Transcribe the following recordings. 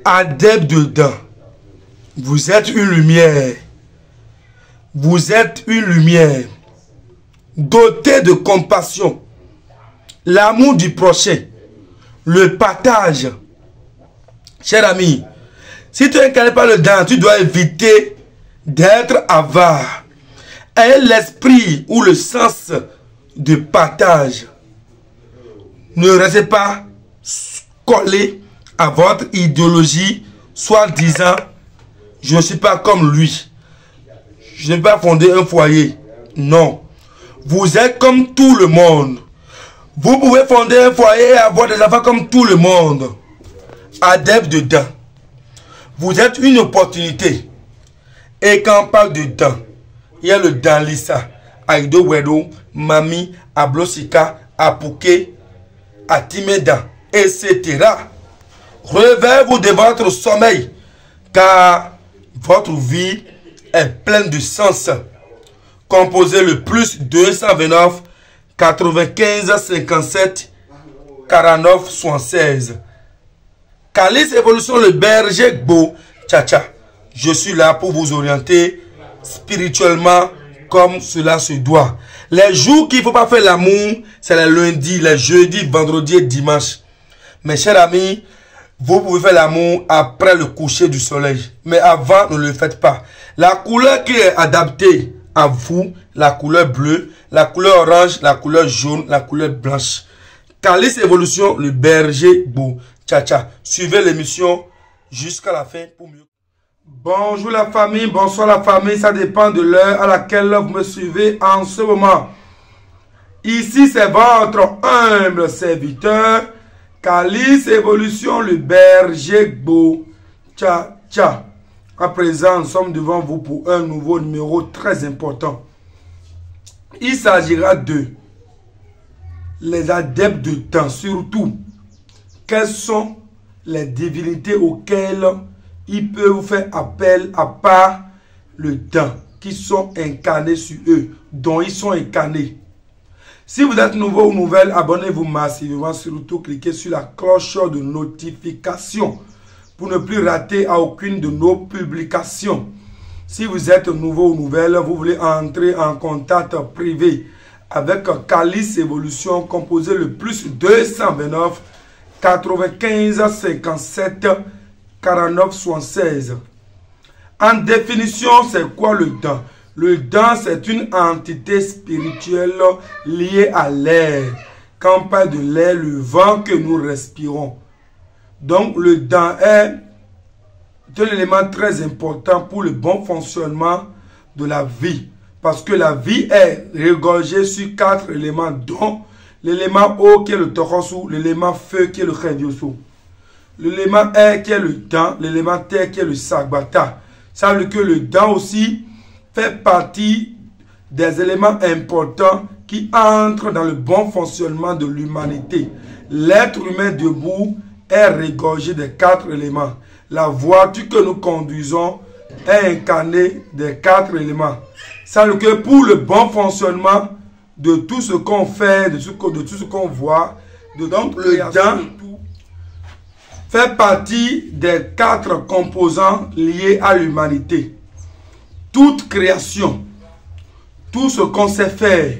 adepte dedans. Vous êtes une lumière. Vous êtes une lumière. Dotée de compassion. L'amour du prochain. Le partage. Cher ami, si tu n'incarnes pas le don, tu dois éviter d'être avare. Ayez l'esprit ou le sens de partage. Ne restez pas collé à votre idéologie, soit disant, je ne suis pas comme lui. Je n'ai pas fondé un foyer. Non. Vous êtes comme tout le monde. Vous pouvez fonder un foyer et avoir des enfants comme tout le monde. Adepte dedans. Vous êtes une opportunité. Et quand on parle de dents, il y a le Danlissa, Aido Wedo, Mami, Ablosika, Apouke, Atimeda, etc. Réveillez-vous de votre sommeil, car votre vie est pleine de sens. Composez le plus 229 95 57 49 76. Calice Évolution, le berger Gbo Tcha. Je suis là pour vous orienter spirituellement comme cela se doit. Les jours qu'il ne faut pas faire l'amour, c'est les lundis, les jeudis, vendredis et dimanches. Mes chers amis, vous pouvez faire l'amour après le coucher du soleil. Mais avant, ne le faites pas. La couleur qui est adaptée à vous, la couleur bleue, la couleur orange, la couleur jaune, la couleur blanche. Calice Évolution, le berger Gbo Tcha. Suivez l'émission jusqu'à la fin pour mieux. Bonjour la famille, bonsoir la famille, ça dépend de l'heure à laquelle vous me suivez en ce moment. Ici c'est votre humble serviteur, Calice Évolution, le berger Gbo Tcha. À présent, nous sommes devant vous pour un nouveau numéro très important. Il s'agira de les adeptes de temps, surtout. Quelles sont les divinités auxquelles ils peuvent faire appel à part le temps, qui sont incarnés sur eux, dont ils sont incarnés. Si vous êtes nouveau ou nouvelle, abonnez-vous massivement, surtout cliquez sur la cloche de notification pour ne plus rater à aucune de nos publications. Si vous êtes nouveau ou nouvelle, vous voulez entrer en contact privé avec Calice Évolution, composé le plus 229 95 57 49 76. En définition, c'est quoi le don? Le don, c'est une entité spirituelle liée à l'air. Quand on parle de l'air, le vent que nous respirons. Donc, le don est un élément très important pour le bon fonctionnement de la vie. Parce que la vie est regorgée sur 4 éléments, dont l'élément eau qui est le torosu, l'élément feu qui est le khediosu, l'élément air qui est le dent, l'élément terre qui est le sagbata. Ça veut dire que le dent aussi fait partie des éléments importants qui entrent dans le bon fonctionnement de l'humanité. L'être humain debout est regorgé des 4 éléments. La voiture que nous conduisons est incarnée des 4 éléments. Ça veut dire que pour le bon fonctionnement de tout ce qu'on fait, de tout ce qu'on voit, donc le dent fait partie des 4 composants liés à l'humanité. Toute création, tout ce qu'on sait faire,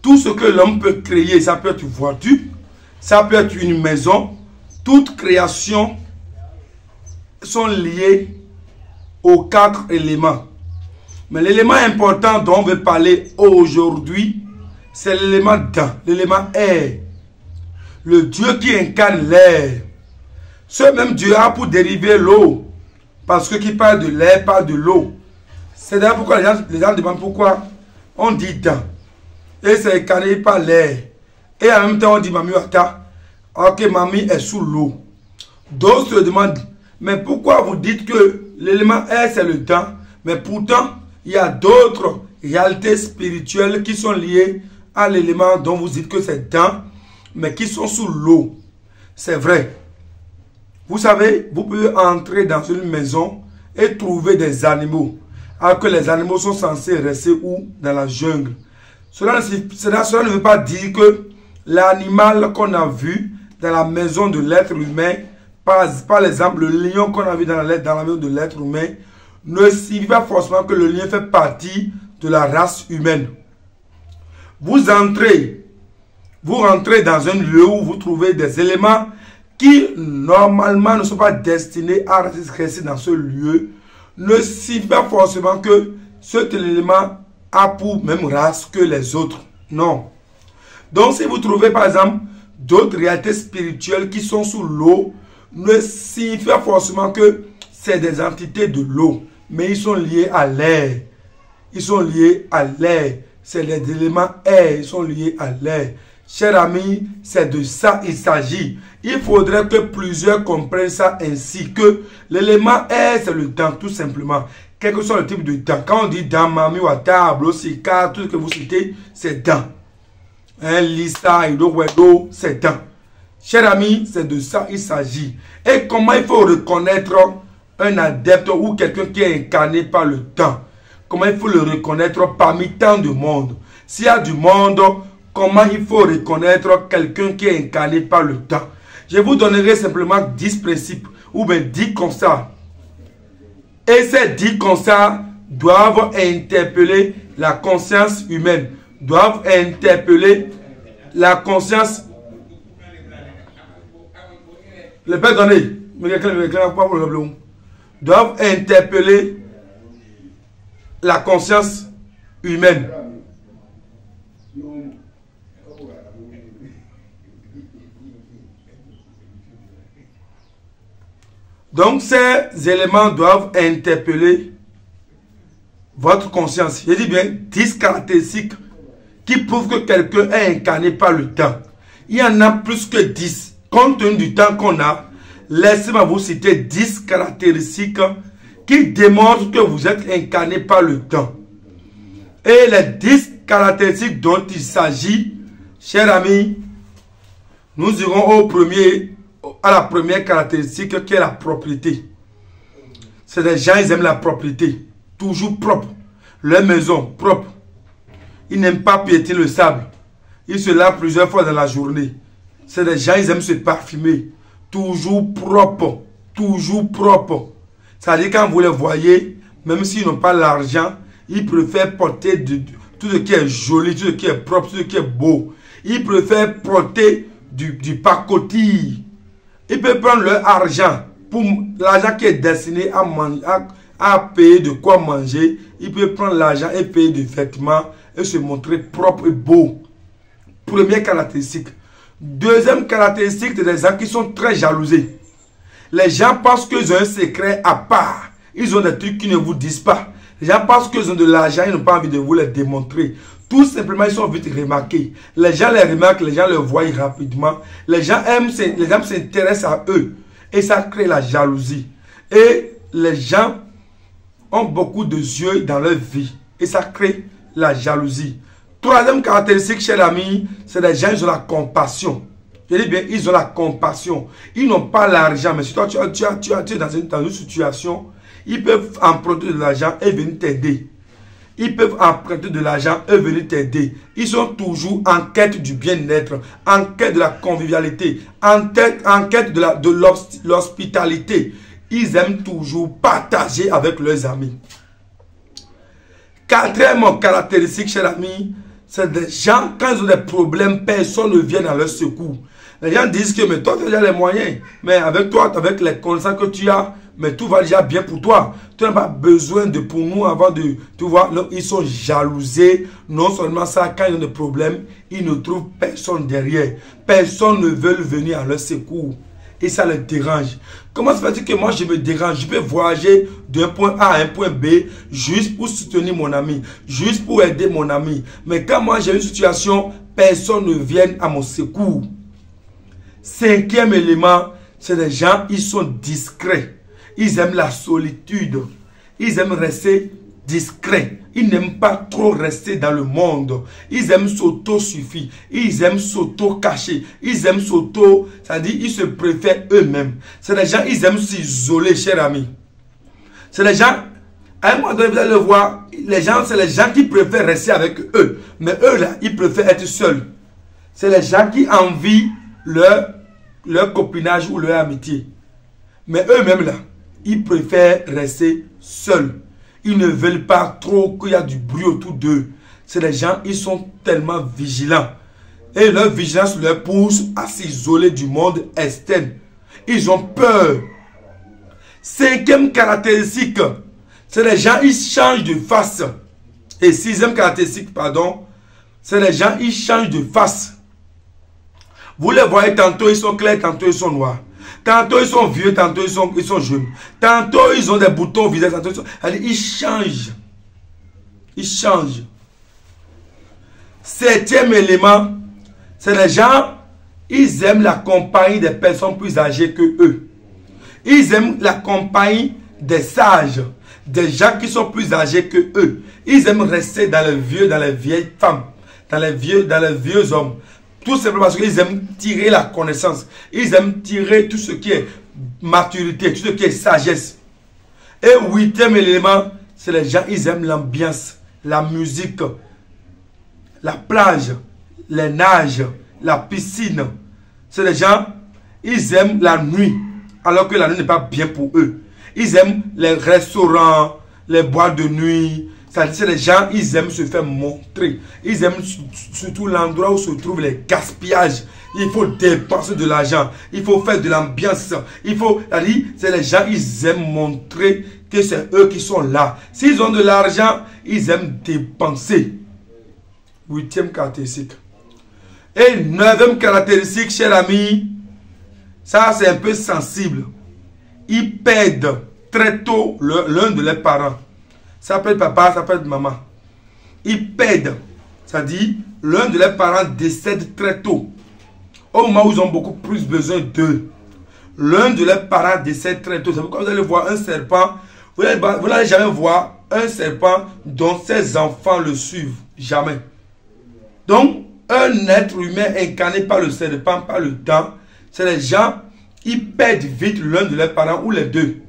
tout ce que l'homme peut créer, ça peut être une voiture, ça peut être une maison, toute création sont liées aux 4 éléments. Mais l'élément important dont on veut parler aujourd'hui, c'est l'élément dent, l'élément air. Le Dieu qui incarne l'air. Ce même Dieu a pour dériver l'eau. Parce que qui parle de l'air, parle de l'eau. C'est d'ailleurs pourquoi les gens demandent pourquoi on dit dent. Et c'est incarné par l'air. Et en même temps on dit Mami Wata. Ok, Mami est sous l'eau. D'autres se demandent, mais pourquoi vous dites que l'élément air c'est le dent, mais pourtant il y a d'autres réalités spirituelles qui sont liées à l'élément dont vous dites que c'est dent, mais qui sont sous l'eau. C'est vrai. Vous savez, vous pouvez entrer dans une maison et trouver des animaux. Alors que les animaux sont censés rester où? Dans la jungle. Cela ne veut pas dire que l'animal qu'on a vu dans la maison de l'être humain Par exemple, le lion qu'on a vu dans la maison de l'être humain ne signifie pas forcément que le lion fait partie de la race humaine. Vous rentrez dans un lieu où vous trouvez des éléments qui normalement ne sont pas destinés à rester dans ce lieu, ne signifie pas forcément que cet élément a pour même race que les autres. Non. Donc si vous trouvez par exemple d'autres réalités spirituelles qui sont sous l'eau, ne signifie pas forcément que c'est des entités de l'eau, mais ils sont liés à l'air. Ils sont liés à l'air. C'est les éléments air, ils sont liés à l'air. Chers amis, c'est de ça il s'agit. Il faudrait que plusieurs comprennent ça ainsi, que l'élément air, c'est le temps, tout simplement. Quel que soit le type de temps. Quand on dit dans, mami, ou à table, aussi, car, tout ce que vous citez, c'est dans. Lista, ido, wedo, c'est dans. Chers amis, c'est de ça il s'agit. Et comment il faut reconnaître un adepte ou quelqu'un qui est incarné par le temps? Comment il faut le reconnaître parmi tant de monde? S'il y a du monde, comment il faut reconnaître quelqu'un qui est incarné par le temps? Je vous donnerai simplement 10 principes ou bien 10 constats. Et ces 10 constats doivent interpeller la conscience humaine, doivent interpeller la conscience. Le Père donné, doivent interpeller la conscience humaine. Donc ces éléments doivent interpeller votre conscience. Je dis bien 10 caractéristiques qui prouvent que quelqu'un est incarné par le temps. Il y en a plus que 10. Compte tenu du temps qu'on a, laissez-moi vous citer 10 caractéristiques qui démontrent que vous êtes incarné par le temps. Et les 10 caractéristiques dont il s'agit, chers amis, nous irons à la première caractéristique qui est la propriété. C'est des gens, ils aiment la propriété. Toujours propre. Leur maison propre. Ils n'aiment pas piétiner le sable. Ils se lavent plusieurs fois dans la journée. C'est des gens, ils aiment se parfumer. Toujours propre. Toujours propre. C'est-à-dire quand vous les voyez, même s'ils n'ont pas l'argent, ils préfèrent porter tout ce qui est joli, tout ce qui est propre, tout ce qui est beau. Ils préfèrent porter du pacotille. Ils peuvent prendre leur argent, pour l'argent qui est destiné à manger, à payer de quoi manger. Ils peuvent prendre l'argent et payer des vêtements et se montrer propre et beau. Première caractéristique. Deuxième caractéristique, c'est des gens qui sont très jalousés. Les gens pensent qu'ils ont un secret à part. Ils ont des trucs qu'ils ne vous disent pas. Les gens pensent qu'ils ont de l'argent, ils n'ont pas envie de vous les démontrer. Tout simplement, ils sont vite remarqués. Les gens les remarquent, les gens les voient rapidement. Les gens s'intéressent à eux. Et ça crée la jalousie. Et les gens ont beaucoup de yeux dans leur vie. Et ça crée la jalousie. Troisième caractéristique, chers amis, c'est les gens, ils ont la compassion. Je dis bien, ils ont la compassion. Ils n'ont pas l'argent, mais si toi, tu es dans une situation, ils peuvent emprunter de l'argent et venir t'aider. Ils peuvent emprunter de l'argent et venir t'aider. Ils sont toujours en quête du bien-être, en quête de la convivialité, en quête de l'hospitalité. Ils aiment toujours partager avec leurs amis. Quatrième caractéristique, chers amis, c'est des gens, quand ils ont des problèmes, personne ne vient à leur secours. Les gens disent que mais toi, tu as déjà les moyens. Mais avec toi, avec les connaissances que tu as, mais tout va déjà bien pour toi. Tu n'as pas besoin de pour nous avant de... Tu vois, non, ils sont jalousés. Non seulement ça, quand ils ont des problèmes, ils ne trouvent personne derrière. Personne ne veut venir à leur secours. Et ça les dérange. Comment se fait-il que moi je me dérange? Je peux voyager d'un point A à un point B juste pour soutenir mon ami, juste pour aider mon ami. Mais quand moi j'ai une situation, personne ne vient à mon secours. Cinquième élément, c'est les gens, ils sont discrets. Ils aiment la solitude. Ils aiment rester discrets. Ils n'aiment pas trop rester dans le monde. Ils aiment s'auto-suffire. Ils aiment s'auto-cacher. Ils aiment c'est-à-dire ils se préfèrent eux-mêmes. C'est les gens, ils aiment s'isoler, chers amis. C'est les gens, à un moment donné, vous allez le voir, les gens, c'est les gens qui préfèrent rester avec eux. Mais eux, là, ils préfèrent être seuls. C'est les gens qui envient leur copinage ou leur amitié. Mais eux-mêmes là, ils préfèrent rester seuls. Ils ne veulent pas trop qu'il y a du bruit autour d'eux. C'est des gens, ils sont tellement vigilants. Et leur vigilance leur pousse à s'isoler du monde externe. Ils ont peur. Cinquième caractéristique, c'est les gens, ils changent de face. Et sixième caractéristique, pardon, c'est les gens, ils changent de face. Vous les voyez, tantôt ils sont clairs, tantôt ils sont noirs. Tantôt ils sont vieux, tantôt ils sont jeunes. Tantôt ils ont des boutons au visage, tantôt ils changent. Ils changent. Septième élément, c'est les gens, ils aiment la compagnie des personnes plus âgées que eux. Ils aiment la compagnie des sages, des gens qui sont plus âgés que eux. Ils aiment rester dans les vieux, dans les vieilles femmes, dans les vieux hommes. Tout simplement parce qu'ils aiment tirer la connaissance. Ils aiment tirer tout ce qui est maturité, tout ce qui est sagesse. Et huitième élément, c'est les gens, ils aiment l'ambiance, la musique, la plage, les nages, la piscine. C'est les gens, ils aiment la nuit, alors que la nuit n'est pas bien pour eux. Ils aiment les restaurants, les boîtes de nuit. C'est les gens, ils aiment se faire montrer. Ils aiment surtout l'endroit où se trouvent les gaspillages. Il faut dépenser de l'argent. Il faut faire de l'ambiance. C'est les gens, ils aiment montrer que c'est eux qui sont là. S'ils ont de l'argent, ils aiment dépenser. Huitième caractéristique. Et neuvième caractéristique, cher ami, ça c'est un peu sensible. Ils perdent très tôt l'un de leurs parents. Ça peut être papa, ça peut être maman. Ils perdent. C'est-à-dire, l'un de leurs parents décède très tôt. Au moment où ils ont beaucoup plus besoin d'eux. L'un de leurs parents décède très tôt. C'est pourquoi vous allez voir un serpent. Vous n'allez jamais voir un serpent dont ses enfants le suivent. Jamais. Donc, un être humain incarné par le serpent, par le temps, c'est les gens, ils perdent vite l'un de leurs parents ou les deux.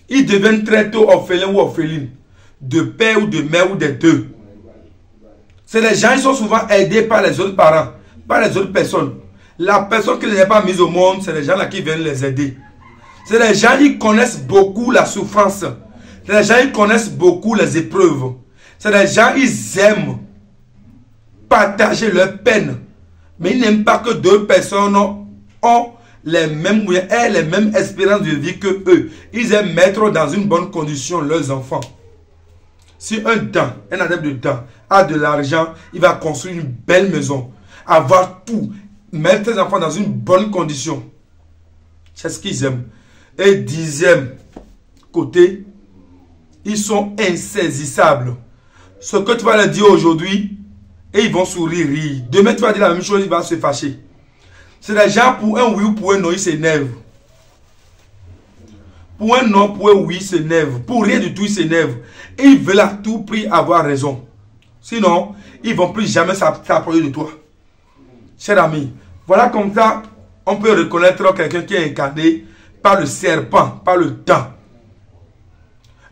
Ils deviennent très tôt orphelins ou orphelines. De père ou de mère ou des deux. C'est les gens, ils sont souvent aidés par les autres parents, par les autres personnes. La personne qui ne les a pas mise au monde, c'est les gens là qui viennent les aider. C'est les gens, ils connaissent beaucoup la souffrance. C'est les gens, ils connaissent beaucoup les épreuves. C'est les gens, ils aiment partager leurs peines. Mais ils n'aiment pas que deux personnes ont les mêmes moyens et les mêmes espérances de vie que eux. Ils aiment mettre dans une bonne condition leurs enfants. Si un adepte de temps a de l'argent, il va construire une belle maison, avoir tout, mettre ses enfants dans une bonne condition. C'est ce qu'ils aiment. Et dixième côté, ils sont insaisissables. Ce que tu vas leur dire aujourd'hui, et ils vont sourire, rire. Demain, tu vas dire la même chose, ils vont se fâcher. C'est des gens, pour un oui ou pour un non, ils s'énervent. Pour un non, pour un oui, ils s'énervent. Pour rien du tout, ils s'énervent. Et ils veulent à tout prix avoir raison. Sinon, ils ne vont plus jamais s'approcher de toi. Cher ami, voilà comme ça, on peut reconnaître quelqu'un qui est incarné par le serpent, par le temps.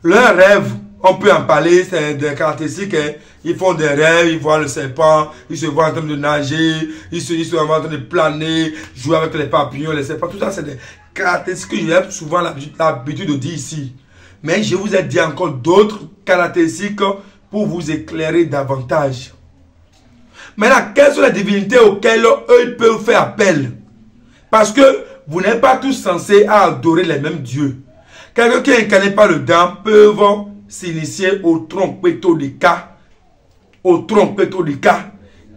Leurs rêves, on peut en parler, c'est des caractéristiques. Hein. Ils font des rêves, ils voient le serpent, ils se voient en train de nager, ils se voient en train de planer, jouer avec les papillons, les serpents. Tout ça, c'est des caractéristiques que j'ai souvent l'habitude de dire ici. Mais je vous ai dit encore d'autres caractéristiques pour vous éclairer davantage. Maintenant, quelles sont les divinités auxquelles eux ils peuvent faire appel? Parce que vous n'êtes pas tous censés adorer les mêmes dieux. Quelqu'un qui est incarné par le dent peuvent s'initier au trompetolika. Au trompetolika.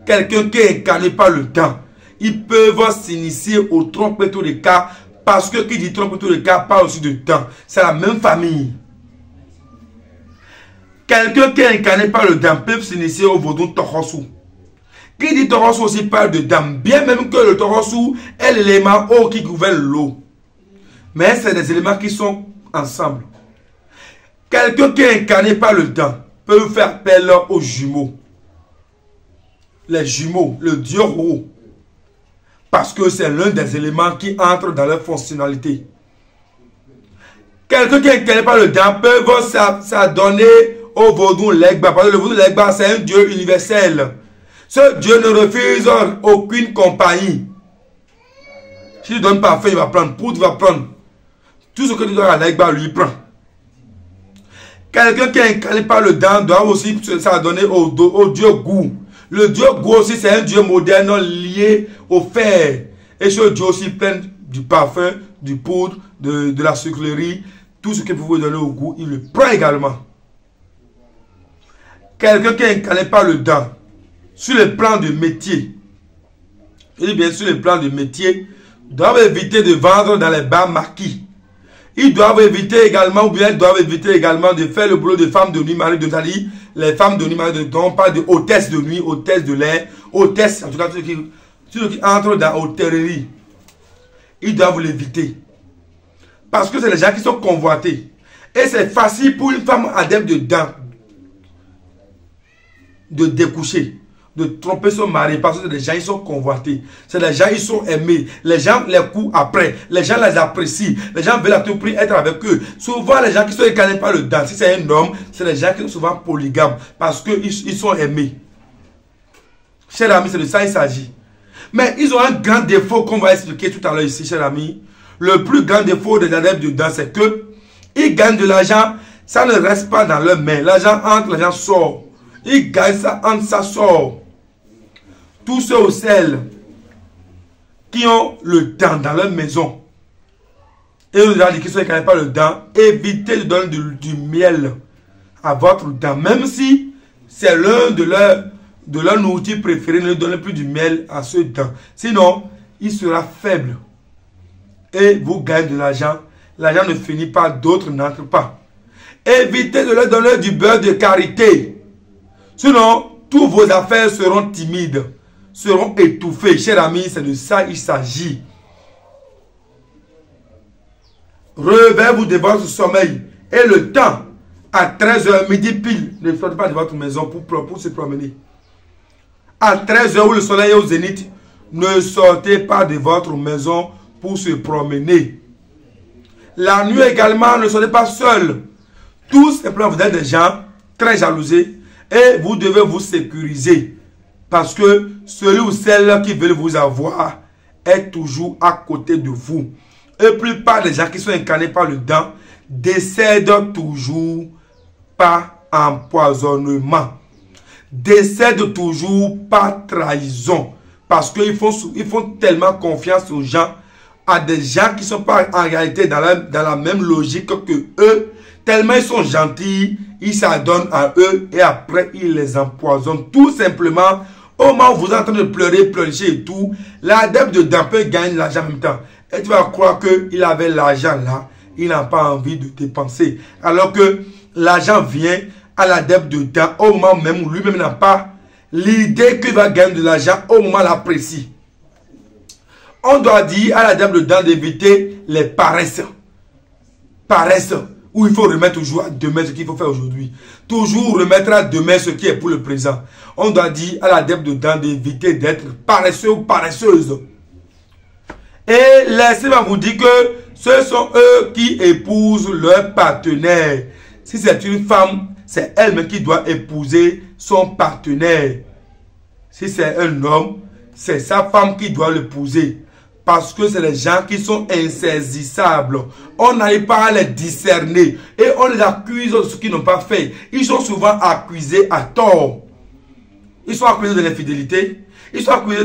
Quelqu'un qui est incarné par le dent. Ils peuvent s'initier au trompetolika. Parce que qui dit trompetolika parle aussi de dent. C'est la même famille. Quelqu'un qui est incarné par le dent peut s'initier au vaudou Torosu. Qui dit Torosu aussi parle de dame. Bien même que le Torosu est l'élément eau qui gouverne l'eau. Mais c'est des éléments qui sont ensemble. Quelqu'un qui est incarné par le temps peut faire appel aux jumeaux. Les jumeaux, le dieu Ro. Parce que c'est l'un des éléments qui entre dans leur fonctionnalité. Quelqu'un qui est incarné par le temps peut s'adonner au vaudou Legba. Parce que le vaudou Legba, c'est un dieu universel. Ce Dieu ne refuse aucune compagnie. Si tu ne donnes pas faim, il va prendre. Poudre, il va prendre. Tout ce que tu dois aller, lui prend. Quelqu'un qui est incarné par le dent doit aussi s'adonner au Dieu goût. Le Dieu goût aussi, c'est un Dieu moderne lié au fer. Et ce Dieu aussi plein du parfum, du poudre, de la sucrerie. Tout ce que vous pouvez donner au goût, il le prend également. Quelqu'un qui est incarné par le dent, sur le plan de métier, et bien sûr le plan de métier, doivent éviter de vendre dans les bars maquis. Ils doivent éviter également, ou bien ils doivent éviter également de faire le boulot de femmes de nuit, mari de Tali, les femmes de nuit, mari de Don, pas de hôtesse de nuit, hôtesse de l'air, hôtesse, en tout cas, ceux qui entrent dans l'hôtellerie. Ils doivent l'éviter. Parce que c'est les gens qui sont convoités. Et c'est facile pour une femme adepte de dents de découcher, de tromper son mari, parce que c'est des gens qui sont convoités. C'est des gens qui sont aimés. Les gens les courent après. Les gens les apprécient. Les gens veulent à tout prix être avec eux. Souvent, les gens qui sont incarnés par le dent, si c'est un homme, c'est des gens qui sont souvent polygames, parce qu'ils sont aimés. Chers amis, c'est de ça qu'il s'agit. Mais ils ont un grand défaut qu'on va expliquer tout à l'heure ici, chers amis. Le plus grand défaut des adeptes de dents, c'est que ils gagnent de l'argent, ça ne reste pas dans leurs mains. L'argent entre, l'argent sort. Ils gagnent ça entre, ça sort. Tous ceux ou celles qui ont le dent dans leur maison, et nous avons dit qu'ils sont incarnés par le dent, évitez de donner du miel à votre dent. Même si c'est l'un de leur nourriture préférée, ne donnez plus du miel à ce dent. Sinon, il sera faible. Et vous gagnez de l'argent. L'argent ne finit pas, d'autres n'entrent pas. Évitez de leur donner du beurre de karité. Sinon, toutes vos affaires seront timides, seront étouffées. Chers amis, c'est de ça qu'il s'agit. Réveillez-vous de votre sommeil. Et le temps, à 13h, midi pile, ne sortez pas de votre maison pour se promener. À 13h où le soleil est au zénith, ne sortez pas de votre maison pour se promener. La nuit également, ne sortez pas seul. Tout simplement, vous êtes des gens très jalousés et vous devez vous sécuriser. Parce que celui ou celle qui veut vous avoir est toujours à côté de vous. Et la plupart des gens qui sont incarnés par le dent décèdent toujours par empoisonnement. Décèdent toujours par trahison. Parce qu'ils font tellement confiance aux gens, à des gens qui ne sont pas en réalité dans la même logique que eux. Tellement ils sont gentils, ils s'adonnent à eux et après ils les empoisonnent. Tout simplement, au moment où vous êtes en train de pleurer, pleurnicher et tout, l'adepte de dent peut gagner l'argent en même temps. Et tu vas croire qu'il avait l'argent là, il n'a pas envie de dépenser. Alors que l'argent vient à l'adepte de dent au moment même où lui-même n'a pas l'idée qu'il va gagner de l'argent au moment l'apprécie. On doit dire à l'adepte de dent d'éviter les paresses. Paresses. Où il faut remettre toujours à demain ce qu'il faut faire aujourd'hui. Toujours remettre à demain ce qui est pour le présent. On doit dire à l'adepte de dents d'éviter d'être paresseux ou paresseuse. Et laissez-moi vous dire que ce sont eux qui épousent leur partenaire. Si c'est une femme, c'est elle-même qui doit épouser son partenaire. Si c'est un homme, c'est sa femme qui doit l'épouser. Parce que c'est les gens qui sont insaisissables. On n'arrive pas à les discerner. Et on les accuse de ce qu'ils n'ont pas fait. Ils sont souvent accusés à tort. Ils sont accusés de l'infidélité. Ils sont accusés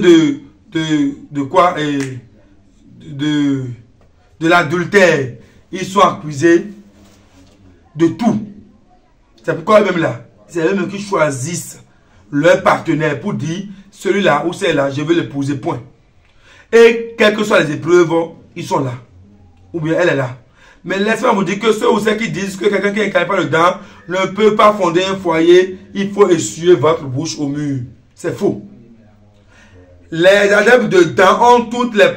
de quoi? De l'adultère. Ils sont accusés de tout. C'est pourquoi eux-mêmes là, c'est eux-mêmes qui choisissent leur partenaire pour dire celui-là ou celle-là, je veux l'épouser, point. Et quelles que soient les épreuves, ils sont là. Ou bien elle est là. Mais laissez-moi vous dire que ceux ou celles qui disent que quelqu'un qui est incarné par le dent ne peut pas fonder un foyer, il faut essuyer votre bouche au mur. C'est faux. Les adeptes de dent ont toutes les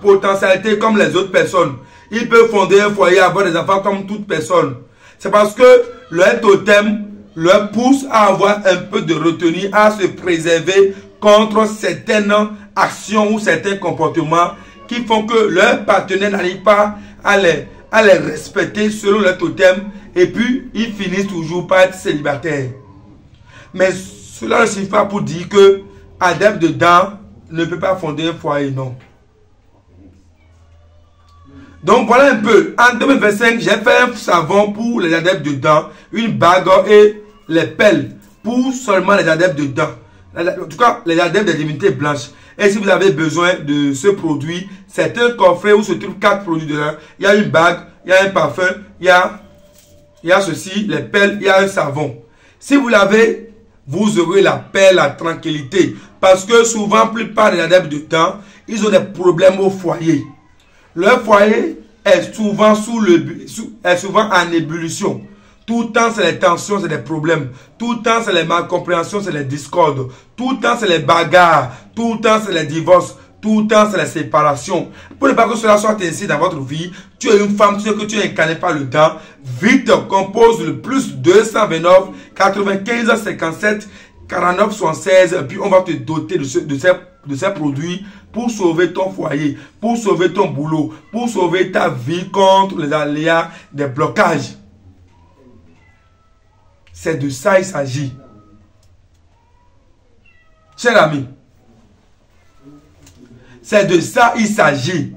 potentialités comme les autres personnes. Ils peuvent fonder un foyer, avoir des enfants comme toute personne. C'est parce que leur totem leur pousse à avoir un peu de retenue, à se préserver contre certaines actions ou certains comportements qui font que leur partenaire n'arrive pas à les respecter selon leur totem et puis ils finissent toujours par être célibataires. Mais cela ne suffit pas pour dire que adepte de dents ne peut pas fonder un foyer, non. Donc voilà un peu. En 2025, j'ai fait un savon pour les adeptes de dents, une bague et les pelles pour seulement les adeptes de dents. En tout cas, les adeptes des divinités blanches. Et si vous avez besoin de ce produit, c'est un coffret où se trouvent 4 produits dedans. Il y a une bague, il y a un parfum, il y a ceci, les pelles, il y a un savon. Si vous l'avez, vous aurez la paix, la tranquillité. Parce que souvent, la plupart des adeptes de dents, ils ont des problèmes au foyer. Leur foyer est souvent, en ébullition. Tout le temps, c'est les tensions, c'est les problèmes. Tout le temps, c'est les malcompréhensions, c'est les discordes. Tout le temps, c'est les bagarres. Tout le temps, c'est les divorces. Tout le temps, c'est la séparation. Pour ne pas que cela soit ainsi dans votre vie, tu es une femme, tu sais que tu es incarné par le temps. Vite, compose le plus 229 95 57 49 76. Et puis, on va te doter de ces produits pour sauver ton foyer, pour sauver ton boulot, pour sauver ta vie contre les aléas des blocages. C'est de ça il s'agit. Cher ami, c'est de ça il s'agit.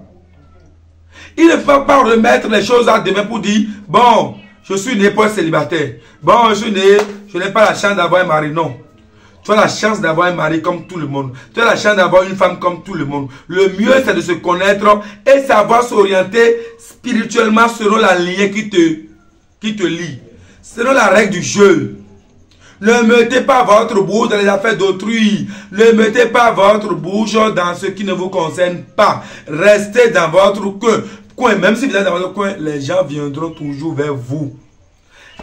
Il ne faut pas remettre les choses à demain pour dire, bon, je suis né pour être célibataire. Bon, je n'ai pas la chance d'avoir un mari. Non. Tu as la chance d'avoir un mari comme tout le monde. Tu as la chance d'avoir une femme comme tout le monde. Le mieux, c'est de se connaître et savoir s'orienter spirituellement selon la lignée qui te lie. Selon la règle du jeu. Ne mettez pas votre bouche dans les affaires d'autrui. Ne mettez pas votre bouche dans ce qui ne vous concerne pas. Restez dans votre coin. Même si vous êtes dans votre coin, les gens viendront toujours vers vous.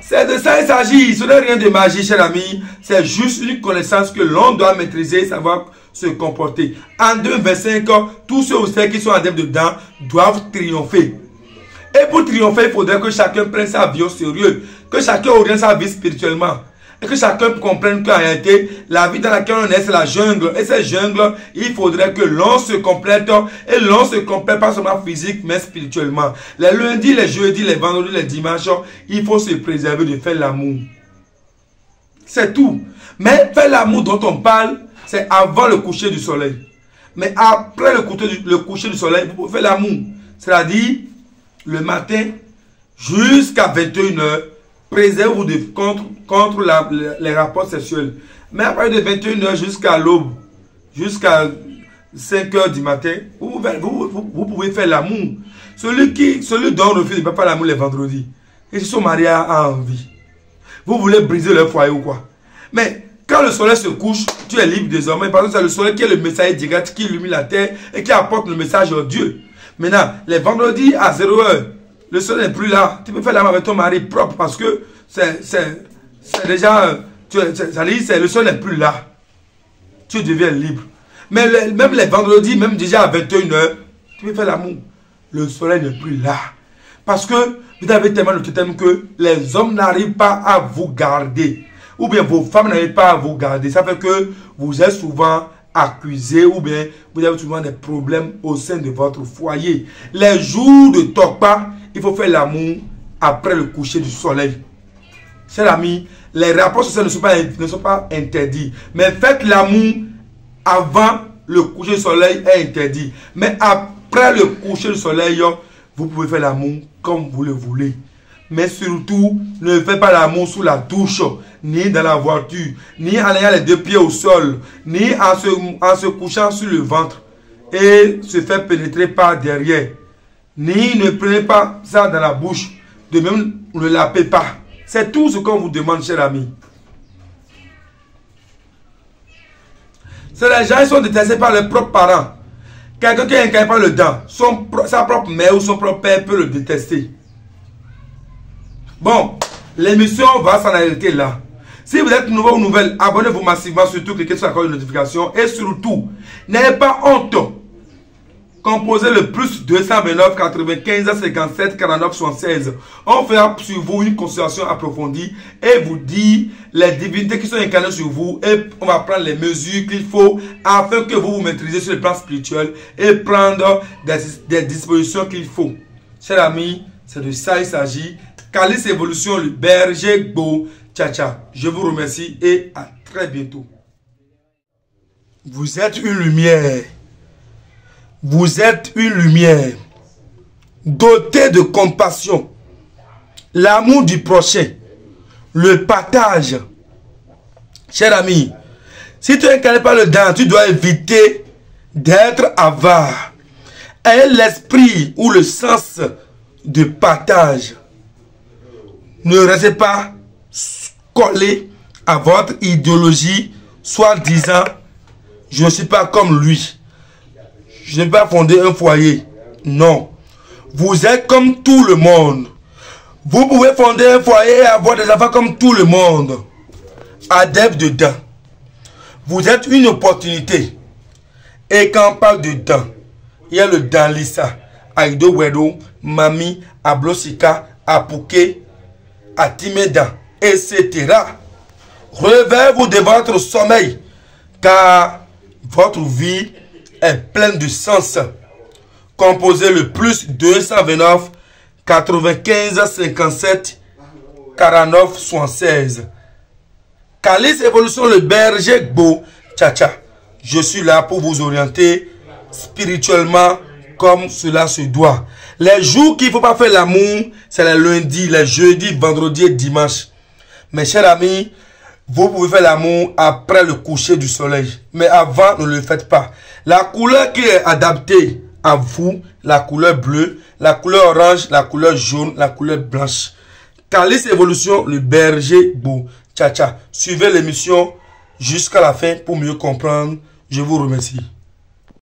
C'est de ça il s'agit. Ce n'est rien de magie, cher ami. C'est juste une connaissance que l'on doit maîtriser, savoir se comporter. En 2025, tous ceux qui sont adeptes dedans doivent triompher. Et pour triompher, il faudrait que chacun prenne sa vie au sérieux. Que chacun oriente sa vie spirituellement. Et que chacun comprenne qu'en réalité, la vie dans laquelle on est, c'est la jungle. Et cette jungle, il faudrait que l'on se complète. Et l'on se complète pas seulement physique, mais spirituellement. Les lundis, les jeudis, les vendredis, les dimanches, il faut se préserver de faire l'amour. C'est tout. Mais faire l'amour dont on parle, c'est avant le coucher du soleil. Mais après le coucher du soleil, vous pouvez faire l'amour. C'est-à-dire, le matin jusqu'à 21 h, préservez-vous contre les rapports sexuels. Mais après de 21 h jusqu'à l'aube, jusqu'à 5 h du matin, vous pouvez faire l'amour. Celui dont on refuse de ne pas faire l'amour les vendredis, et si son mari a envie, vous voulez briser leur foyer ou quoi? Mais quand le soleil se couche, tu es libre désormais, parce que c'est le soleil qui est le messager direct, qui illumine la terre et qui apporte le message de Dieu. Maintenant, les vendredis à 0 h, le soleil n'est plus là. Tu peux faire l'amour avec ton mari propre parce que c'est déjà... le soleil n'est plus là. Tu deviens libre. Mais même les vendredis, même déjà à 21 h, tu peux faire l'amour. Le soleil n'est plus là. Parce que vous avez tellement de totem que les hommes n'arrivent pas à vous garder. Ou bien vos femmes n'arrivent pas à vous garder. Ça fait que vous êtes souvent accusé ou bien vous avez souvent des problèmes au sein de votre foyer. Les jours de Tokpa, il faut faire l'amour après le coucher du soleil. Chers amis, les rapports sociaux ne sont pas interdits. Mais faites l'amour avant le coucher du soleil est interdit. Mais après le coucher du soleil, vous pouvez faire l'amour comme vous le voulez. Mais surtout, ne faites pas l'amour sous la douche, ni dans la voiture, ni en ayant les 2 pieds au sol, ni en se couchant sur le ventre et se faire pénétrer par derrière. Ni ne prenez pas ça dans la bouche, de même ne lapez pas. C'est tout ce qu'on vous demande, cher ami. C'est les gens qui sont détestés par leurs propres parents. Quelqu'un qui est incarné par le dent, sa propre mère ou son propre père peut le détester. Bon, l'émission va s'en arrêter là. Si vous êtes nouveau ou nouvelle, abonnez-vous massivement, surtout cliquez sur la cloche de notification et surtout, n'ayez pas honte. Composez le plus 229 95 57 49 76. On fera sur vous une consultation approfondie et vous dire les divinités qui sont incarnées sur vous et on va prendre les mesures qu'il faut afin que vous vous maîtrisez sur le plan spirituel et prendre des dispositions qu'il faut. Chers amis, c'est de ça il s'agit. Calice Évolution, le berger beau. Ciao, ciao. Je vous remercie et à très bientôt. Vous êtes une lumière. Vous êtes une lumière. doté de compassion, l'amour du prochain, le partage. Cher ami, si tu n'incarnes pas le don, tu dois éviter d'être avare. Ayez l'esprit ou le sens de partage. Ne restez pas collé à votre idéologie, soit disant, je ne suis pas comme lui. Je ne vais pas fonder un foyer. Non. Vous êtes comme tout le monde. Vous pouvez fonder un foyer et avoir des enfants comme tout le monde. Adepte de dents. Vous êtes une opportunité. Et quand on parle de dents, il y a le Danlissa, Aido Wedo, Mami, Ablosika, Apouké, Atimeda, etc. Relevez-vous de votre sommeil, car votre vie est pleine de sens. Composez le plus 229 95 57 49 76. Calice Évolution, le berger Gbo Tcha. Je suis là pour vous orienter spirituellement comme cela se doit. Les jours qu'il ne faut pas faire l'amour, c'est les lundis, les jeudis, vendredis et dimanches. Mes chers amis, vous pouvez faire l'amour après le coucher du soleil. Mais avant, ne le faites pas. La couleur qui est adaptée à vous, la couleur bleue, la couleur orange, la couleur jaune, la couleur blanche. Calice Évolution, le berger Gbo Tcha. Suivez l'émission jusqu'à la fin pour mieux comprendre. Je vous remercie.